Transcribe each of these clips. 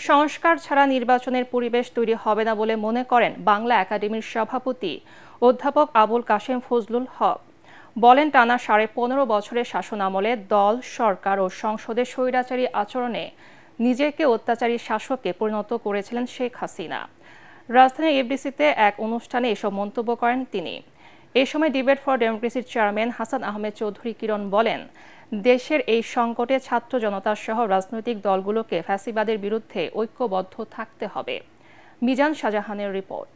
সংস্কার ছাড়া নির্বাচনের পরিবেশ তৈরি হবে না বলে মনে করেন বাংলা একাডেমির সভাপতি অধ্যাপক আবুল কাশেম ফজলুল হক। বলেন, টানা ১৫.৫ বছরের শাসনামলে দল, সরকার ও সংসদের স্বৈরাচারী আচরণে নিজেকে অত্যাচারী শাসককে পরিণত করেছিলেন শেখ হাসিনা। রাজধানীর এফডিসিতে এক অনুষ্ঠানে এসব মন্তব্য করেন তিনি। এ সময় ডিবেট ফর ডেমোক্রেসির চেয়ারম্যান হাসান আহমেদ চৌধুরী কিরণ বলেন, দেশের এই সংকটে ছাত্র জনতা সহ রাজনৈতিক দলগুলোকে ফ্যাসিবাদের বিরুদ্ধে ঐক্যবদ্ধ থাকতে হবে। মিজান শাহজাহানের রিপোর্ট।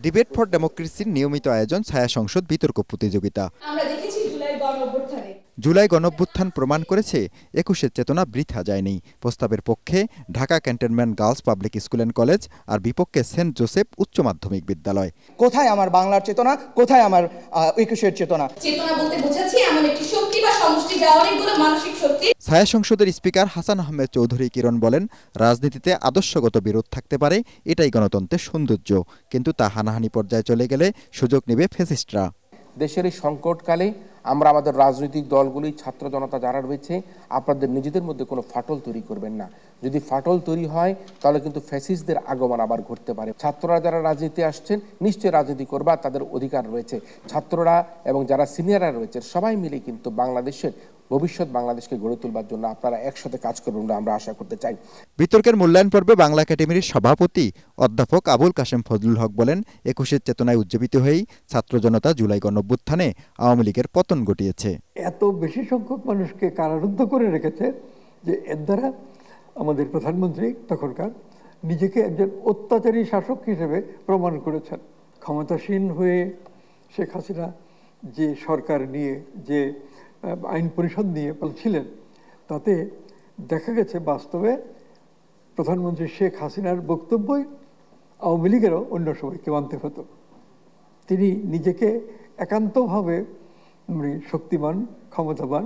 ডিবেট ফর ডেমোক্রেসির নিয়মিত আয়োজন ছায়া সংসদ বিতর্ক প্রতিযোগিতা। জুলাই গণঅভ্যুত্থান প্রমাণ করেছে ২১-এর চেতনা বৃথা যায়নি। প্রস্তাবের পক্ষে Dhaka cantonment girls public school and college, আর বিপক্ষে সেন্ট জোসেফ উচ্চ মাধ্যমিক বিদ্যালয়। কোথায় আমার বাংলার চেতনা, কোথায় আমার ২১-এর চেতনা? চেতনা বলতে বোঝাচ্ছি এমন একটি শক্তি বা সমষ্টি যা অনেকগুলো মানসিক শক্তি। ছায়া সংসদের স্পিকার হাসান আহমেদ চৌধুরী কিরণ বলেন, রাজনীতিতে আদর্শগত বিরোধ থাকতে পারে, এটাই গণতন্ত্রের সৌন্দর্য, কিন্তু তা হানাহানি পর্যায়ে চলে গেলে সুযোগ নেবে ফ্যাসিস্টরা। দেশের এই সংকটকালে আমরা আমাদের রাজনৈতিক দলগুলি, ছাত্র জনতা যারা রয়েছে, আপনাদের নিজেদের মধ্যে কোনো ফাটল তৈরি করবেন না। যদি ফাটল তৈরি হয় তাহলে কিন্তু ফ্যাসিস্টদের আগমন আবার ঘটতে পারে। ছাত্ররা যারা রাজনীতি আসছেন নিশ্চয়ই রাজনীতি করবা, তাদের অধিকার রয়েছে। ছাত্ররা এবং যারা সিনিয়ররা রয়েছে সবাই মিলে কিন্তু বাংলাদেশের ভবিষ্যৎ বাংলাদেশকে গড়ে তুলবার জন্য আপনারা একসাথে কাজ করবেন বলে আমরা আশা করতে চাই। বিতর্কের মূল্যায়ন পর্বে বাংলা একাডেমির সভাপতি অধ্যাপক আবুল কাশেম ফজলুল হক বলেন, ২১-এর চেতনায় উজ্জীবিত হয়েই ছাত্র জনতা জুলাই গণঅভ্যুত্থানে আওয়ামী লীগের পতন ঘটিয়েছে। এত বেশি সংখ্যক মানুষকে কারারুদ্ধ করে রেখেছে যে এর দ্বারা আমাদের প্রধানমন্ত্রী তখনকার নিজেকে একজন অত্যাচারী শাসক হিসেবে প্রমাণ করেছেন। ক্ষমতাসীন হয়ে শেখ হাসিনা যে সরকার নিয়ে, যে আইন পরিষদ নিয়ে ছিলেন, তাতে দেখা গেছে বাস্তবে প্রধানমন্ত্রী শেখ হাসিনার বক্তব্যই আওয়ামী লীগেরও অন্য সবাইকে মানতে হতো। তিনি নিজেকে একান্তভাবে শক্তিমান, ক্ষমতাবান,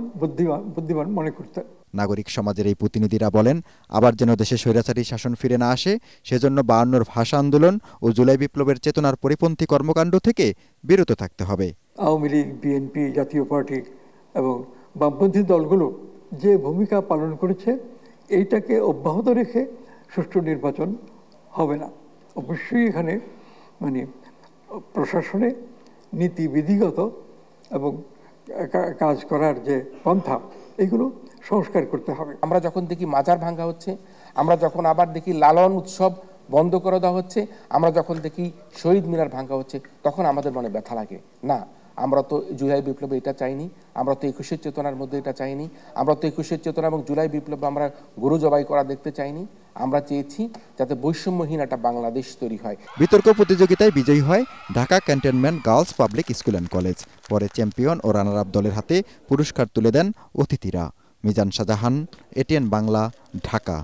বুদ্ধিমান মনে করতেন। নাগরিক সমাজের এই প্রতিনিধিরা বলেন, আবার যেন দেশে স্বৈরাচারী শাসন ফিরে না আসে, সেজন্য ৫২-র ভাষা আন্দোলন ও জুলাই বিপ্লবের চেতনার পরিপন্থী কর্মকাণ্ড থেকে বিরত থাকতে হবে। আওয়ামী লীগ, বিএনপি, জাতীয় পার্টি এবং বামপন্থী দলগুলো যে ভূমিকা পালন করেছে, এইটাকে অব্যাহত রেখে সুষ্ঠু নির্বাচন হবে না। অবশ্যই এখানে প্রশাসনে নীতিবিধিগত এবং কাজ করার যে পন্থা, এগুলো সংস্কার করতে হবে। আমরা যখন দেখি মাজার ভাঙা হচ্ছে, আমরা যখন আবার দেখি লালন উৎসব বন্ধ করে দেওয়া হচ্ছে, আমরা যখন দেখি শহীদ মিনার ভাঙা হচ্ছে, তখন আমাদের মনে ব্যথা লাগে। না, আমরা তো জুলাই বিপ্লবে এটা চাইনি, আমরা তো ২১-এর চেতনার মধ্যে এটা চাইনি, আমরা তো ২১-এর চেতনা এবং জুলাই বিপ্লবে আমরা গরু জবাই করা দেখতে চাইনি। আমরা চেয়েছি যাতে বৈষম্যহীন একটা বাংলাদেশ তৈরি হয়। বিতর্ক প্রতিযোগিতায় বিজয়ী হয় Dhaka cantonment girls public school and college. পরে চ্যাম্পিয়ন ও রানার আপ দলের হাতে পুরস্কার তুলে দেন অতিথিরা। মিজান শাহজাহান, এটিএন বাংলা, ঢাকা।